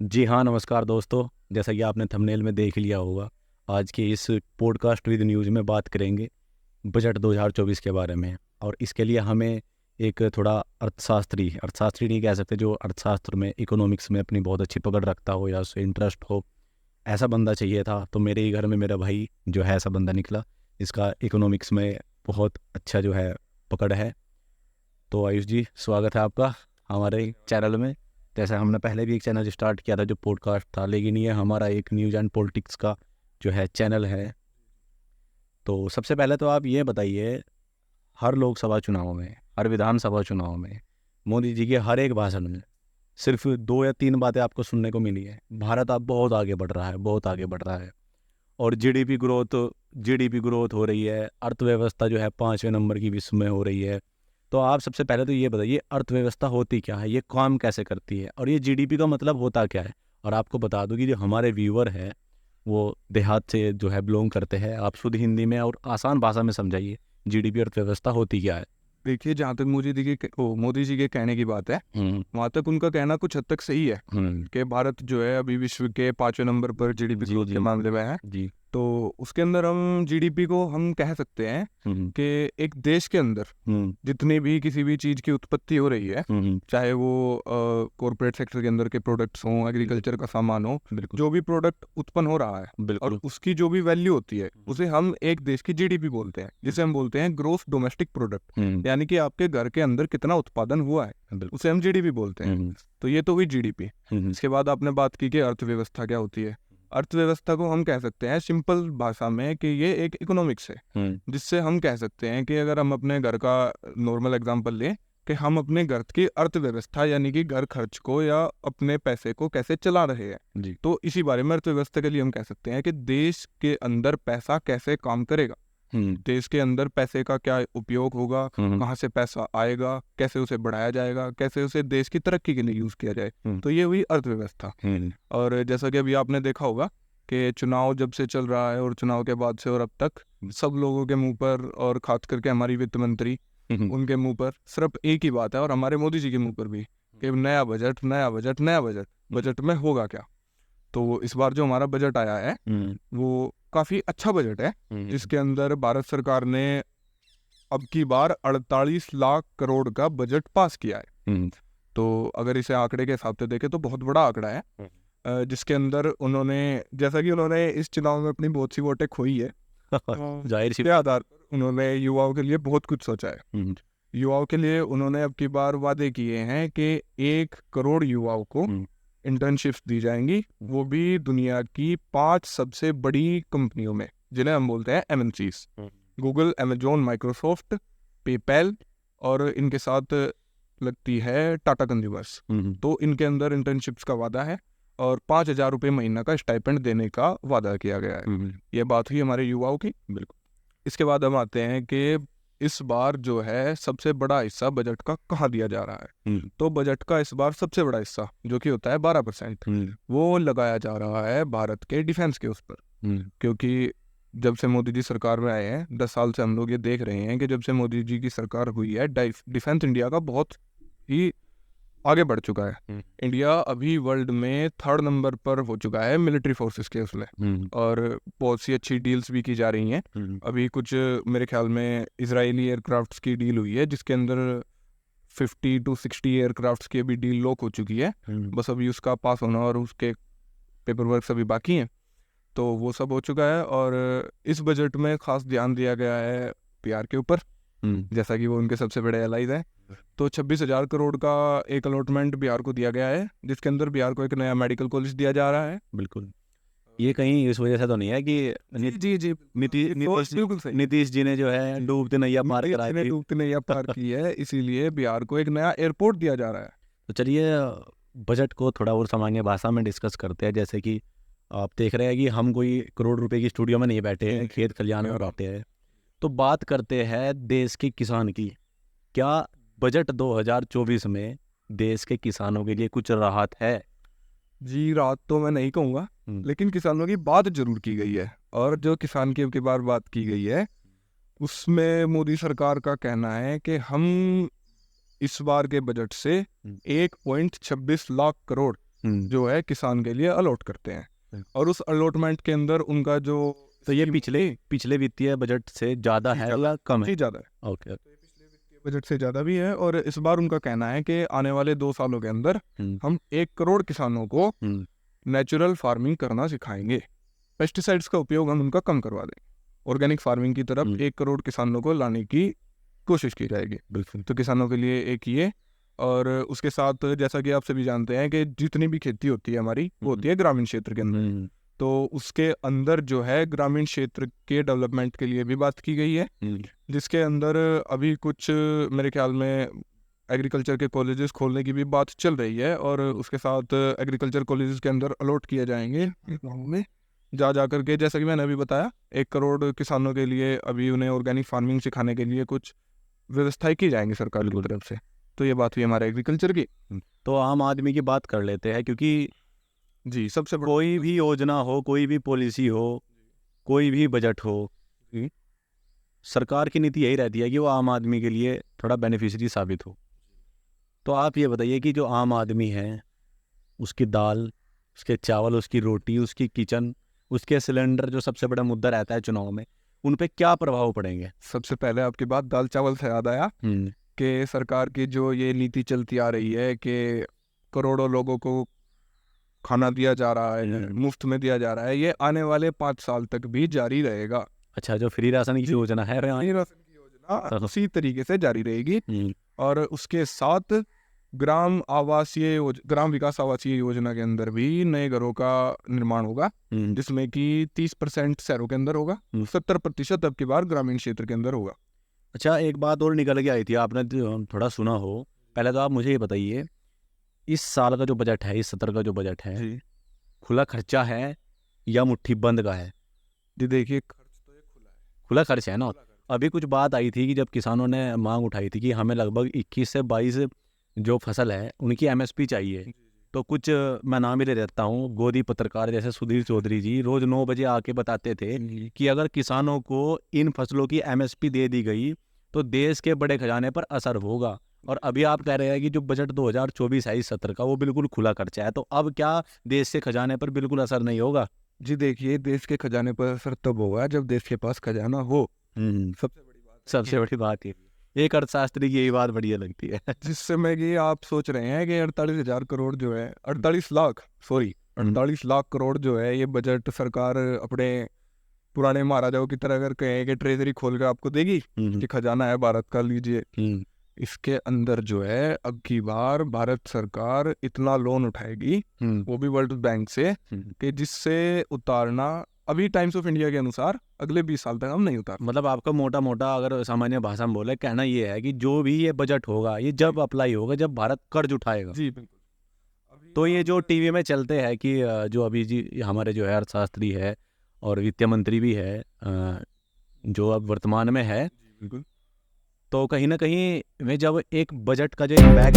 जी हाँ, नमस्कार दोस्तों। जैसा कि आपने थंबनेल में देख लिया होगा, आज के इस पॉडकास्ट विद न्यूज़ में बात करेंगे बजट 2024 के बारे में। और इसके लिए हमें एक थोड़ा अर्थशास्त्री नहीं कह सकते, जो अर्थशास्त्र में, इकोनॉमिक्स में अपनी बहुत अच्छी पकड़ रखता हो या उससे इंटरेस्ट हो, ऐसा बंदा चाहिए था। तो मेरे ही घर में मेरा भाई जो है ऐसा बंदा निकला, जिसका इकोनॉमिक्स में बहुत अच्छा जो है पकड़ है। तो आयुष जी, स्वागत है आपका हमारे चैनल में। जैसे हमने पहले भी एक चैनल स्टार्ट किया था जो पॉडकास्ट था, लेकिन ये हमारा एक न्यूज़ एंड पॉलिटिक्स का जो है चैनल है। तो सबसे पहले तो आप ये बताइए, हर लोकसभा चुनाव में, हर विधानसभा चुनाव में, मोदी जी के हर एक भाषण में सिर्फ 2 या 3 बातें आपको सुनने को मिली है। भारत अब बहुत आगे बढ़ रहा है, बहुत आगे बढ़ रहा है। और जीडीपी ग्रोथ हो रही है। अर्थव्यवस्था जो है 5वें नंबर की विश्व में हो रही है। तो आप सबसे पहले तो ये बताइए, अर्थव्यवस्था होती क्या है, ये काम कैसे करती है, और ये जीडीपी का मतलब होता क्या है। और आपको बता दूं कि जो हमारे व्यूअर है वो देहात से जो है बिलोंग करते हैं। आप शुद्ध हिंदी में और आसान भाषा में समझाइए, जीडीपी अर्थव्यवस्था होती क्या है। देखिए, जहाँ तक मोदी जी के कहने की बात है, वहाँ तक उनका कहना कुछ हद तक सही है कि भारत जो है अभी विश्व के 5वें नंबर पर जीडीपी ग्रोथ के मामले में है। जी। तो उसके अंदर हम जीडीपी को हम कह सकते हैं कि एक देश के अंदर जितनी भी किसी भी चीज की उत्पत्ति हो रही है, चाहे वो कॉर्पोरेट सेक्टर के अंदर के प्रोडक्ट्स हों, एग्रीकल्चर का सामान हो, जो भी प्रोडक्ट उत्पन्न हो रहा है और उसकी जो भी वैल्यू होती है, उसे हम एक देश की जीडीपी बोलते हैं, जिसे हम बोलते हैं ग्रोस डोमेस्टिक प्रोडक्ट। यानी कि आपके घर के अंदर कितना उत्पादन हुआ है, उसे हम जीडीपी बोलते हैं। तो ये तो हुई जीडीपी। इसके बाद आपने बात की कि अर्थव्यवस्था क्या होती है। अर्थव्यवस्था को हम कह सकते हैं सिंपल भाषा में कि ये एक इकोनॉमिक्स है, जिससे हम कह सकते हैं कि अगर हम अपने घर का नॉर्मल एग्जांपल लें कि हम अपने घर की अर्थव्यवस्था यानी कि घर खर्च को या अपने पैसे को कैसे चला रहे हैं, तो इसी बारे में अर्थव्यवस्था के लिए हम कह सकते हैं कि देश के अंदर पैसा कैसे काम करेगा, देश के अंदर पैसे का क्या उपयोग होगा, कहाँ से पैसा आएगा, कैसे उसे बढ़ाया जाएगा, कैसे उसे देश की तरक्की के लिए यूज किया जाए। तो ये हुई अर्थव्यवस्था। और जैसा कि अभी आपने देखा होगा कि चुनाव जब से चल रहा है और चुनाव के बाद से और अब तक सब लोगों के मुंह पर, और खास करके हमारी वित्त मंत्री, उनके मुंह पर सिर्फ एक ही बात है, और हमारे मोदी जी के मुंह पर भी, कि नया बजट, नया बजट, नया बजट। बजट में होगा क्या? तो इस बार जो हमारा बजट आया है वो काफी अच्छा बजट है, जिसके अंदर भारत सरकार ने अब की बार 48 लाख करोड़ का बजट पास किया है। तो अगर इसे आंकड़े के हिसाब से देखें तो बहुत बड़ा आंकड़ा है, जिसके अंदर उन्होंने, जैसा कि उन्होंने इस चुनाव में अपनी बहुत सी वोटें खोई है, जाहिर सी के आधार पर उन्होंने युवाओं के लिए बहुत कुछ सोचा है। युवाओं के लिए उन्होंने अब की बार वादे किए हैं कि 1 करोड़ युवाओं को इंटर्नशिप्स दी जाएंगी, वो भी दुनिया की 5 सबसे बड़ी कंपनियों में, जिन्हें हम बोलते हैं MNCs, Google, Amazon, Microsoft, PayPal, और इनके साथ लगती है टाटा कंज्यूमर्स। तो इनके अंदर इंटर्नशिप्स का वादा है और 5,000 रुपये महीना का स्टाइपेंड देने का वादा किया गया है। ये बात हुई हमारे युवाओं की। बिल्कुल। इसके बाद हम आते हैं कि इस बार जो है सबसे बड़ा हिस्सा बजट का कहाँ दिया जा रहा है। तो बजट का इस बार सबसे बड़ा हिस्सा, जो कि होता है 12%, वो लगाया जा रहा है भारत के डिफेंस के उस पर। क्योंकि जब से मोदी जी सरकार में आए हैं, 10 साल से हम लोग ये देख रहे हैं कि जब से मोदी जी की सरकार हुई है, डिफेंस इंडिया का बहुत ही आगे बढ़ चुका है। इंडिया अभी वर्ल्ड में 3rd नंबर पर हो चुका है मिलिट्री फोर्सेस के उसमें, और बहुत सी अच्छी डील्स भी की जा रही हैं। अभी कुछ मेरे ख्याल में इजरायली एयरक्राफ्ट्स की डील हुई है, जिसके अंदर 50 to 60 एयरक्राफ्ट्स की अभी डील लॉक हो चुकी है। बस अभी उसका पास होना और उसके पेपर वर्क अभी बाकी हैं, तो वो सब हो चुका है। और इस बजट में खास ध्यान दिया गया है बिहार के ऊपर, जैसा कि वो उनके सबसे बड़े एलाइज है। तो 26,000 करोड़ का एक अलॉटमेंट बिहार को दिया गया है, जिसके अंदर बिहार को एक नया मेडिकल कॉलेज दिया जा रहा है। बिल्कुल। ये कहीं इस वजह से तो नहीं है कि जी बिल्कुल सही। नीतीश जी ने जो है डूबते नैया पार कराई थी। डूबते नैया पार की है, इसीलिए बिहार को एक नया एयरपोर्ट दिया जा रहा है। तो चलिए, बजट को थोड़ा और सामान्य भाषा में डिस्कस करते हैं। जैसे कि आप देख रहे हैं कि हम कोई करोड़ रुपए की स्टूडियो में नहीं बैठे हैं, खेत खलियान में बैठे हैं। तो बात करते हैं देश के किसान की। क्या बजट 2024 में देश के किसानों के लिए कुछ राहत है? जी, राहत तो मैं नहीं कहूँगा, लेकिन किसानों की बात जरूर की गई है। और जो किसान की अब की बार बात की गई है, उसमें मोदी सरकार का कहना है कि हम इस बार के बजट से 1.26 लाख करोड़ जो है किसान के लिए अलॉट करते हैं, और उस अलॉटमेंट के अंदर उनका जो तो ये पिछले वित्तीय बजट से ज़्यादा है या कम है? ज़्यादा है। ओके। तो ये पिछले वित्तीय बजट से ज़्यादा भी है, और इस बार उनका कहना है कि आने वाले 2 सालों के अंदर हम 1 करोड़ किसानों को नेचुरल फार्मिंग करना सिखाएंगे। पेस्टिसाइड्स का उपयोग हम उनका कम करवा देंगे, ऑर्गेनिक फार्मिंग की तरफ 1 करोड़ किसानों को लाने की कोशिश की जाएगी। बिल्कुल। तो किसानों के लिए एक ये, और उसके साथ जैसा कि आप सभी जानते हैं कि जितनी भी खेती होती है हमारी, वो होती है ग्रामीण क्षेत्र के अंदर। तो उसके अंदर जो है ग्रामीण क्षेत्र के डेवलपमेंट के लिए भी बात की गई है, जिसके अंदर अभी कुछ मेरे ख्याल में एग्रीकल्चर के कॉलेजेस खोलने की भी बात चल रही है, और उसके साथ एग्रीकल्चर कॉलेजेस के अंदर अलॉट किए जाएंगे गाँव में जा करके, जैसा कि मैंने अभी बताया, 1 करोड़ किसानों के लिए अभी उन्हें ऑर्गेनिक फार्मिंग सिखाने के लिए कुछ व्यवस्थाएं की जाएंगी सरकार की तरफ से। तो ये बात हुई हमारे एग्रीकल्चर की। तो आम आदमी की बात कर लेते हैं, क्योंकि जी सबसे कोई भी योजना हो, कोई भी पॉलिसी हो, कोई भी बजट हो, सरकार की नीति यही रहती है कि वो आम आदमी के लिए थोड़ा बेनिफिशियरी साबित हो। तो आप ये बताइए कि जो आम आदमी है, उसकी दाल, उसके चावल, उसकी रोटी, उसकी किचन, उसके सिलेंडर, जो सबसे बड़ा मुद्दा रहता है चुनाव में, उन पे क्या प्रभाव पड़ेंगे? सबसे पहले आपकी बात दाल चावल से याद आया कि सरकार की जो ये नीति चलती आ रही है कि करोड़ों लोगों को खाना दिया जा रहा है, मुफ्त में दिया जा रहा है, ये आने वाले 5 साल तक भी जारी रहेगा। अच्छा, जो फ्री राशन की योजना है, फ्री राशन की योजना उसी तरीके से जारी रहेगी, और उसके साथ ग्राम विकास आवासीय योजना के अंदर भी नए घरों का निर्माण होगा, जिसमें कि 30% शहरों के अंदर होगा, 70% अब की बार ग्रामीण क्षेत्र के अंदर होगा। अच्छा, एक बात और निकल के आई थी, आपने थोड़ा सुना हो, पहले तो आप मुझे ये बताइए, इस साल का जो बजट है, इस सत्र का जो बजट है, खुला खर्चा है या मुट्ठी बंद का है? जी देखिए, खर्च तो ये खुला खर्च है ना। अभी कुछ बात आई थी कि जब किसानों ने मांग उठाई थी कि हमें लगभग 21 से 22 जो फसल है उनकी MSP चाहिए, तो कुछ मैं नाम ही ले देता हूँ, गोदी पत्रकार जैसे सुधीर चौधरी जी रोज 9 बजे आके बताते थे कि अगर किसानों को इन फसलों की MSP दे दी गई तो देश के बड़े खजाने पर असर होगा। और अभी आप कह रहे हैं कि जो बजट 2024 है इस सत्र का, वो बिल्कुल खुला खर्चा है, तो अब क्या देश के खजाने पर बिल्कुल असर नहीं होगा? जी देखिए, देश के खजाने पर असर तब होगा जब देश के पास खजाना हो। सबसे बड़ी बात ये, एक अर्थशास्त्री की यही बात बढ़िया लगती है। जिस समय कि आप सोच रहे हैं कि 48,000 करोड़ जो है, 48 लाख करोड़ जो है, ये बजट सरकार अपने पुराने महाराजाओं की तरह अगर कहें कि ट्रेजरी खोल कर आपको देगी कि खजाना है भारत का, लीजिए, इसके अंदर जो है अब की बार भारत सरकार इतना लोन उठाएगी, वो भी वर्ल्ड बैंक से, कि जिससे उतारना अभी टाइम्स ऑफ इंडिया के अनुसार अगले 20 साल तक हम नहीं उतार। मतलब आपका मोटा मोटा अगर सामान्य भाषा में बोले, कहना ये है कि जो भी ये बजट होगा, ये जब अप्लाई होगा जब भारत कर्ज उठाएगा। जी बिल्कुल। तो ये जो टीवी में चलते हैं कि जो अभी जी हमारे जो है अर्थशास्त्री है और वित्त मंत्री भी है, जो अब वर्तमान में है, बिल्कुल, तो कहीं ना कहीं वे जब एक बजट का जो बैग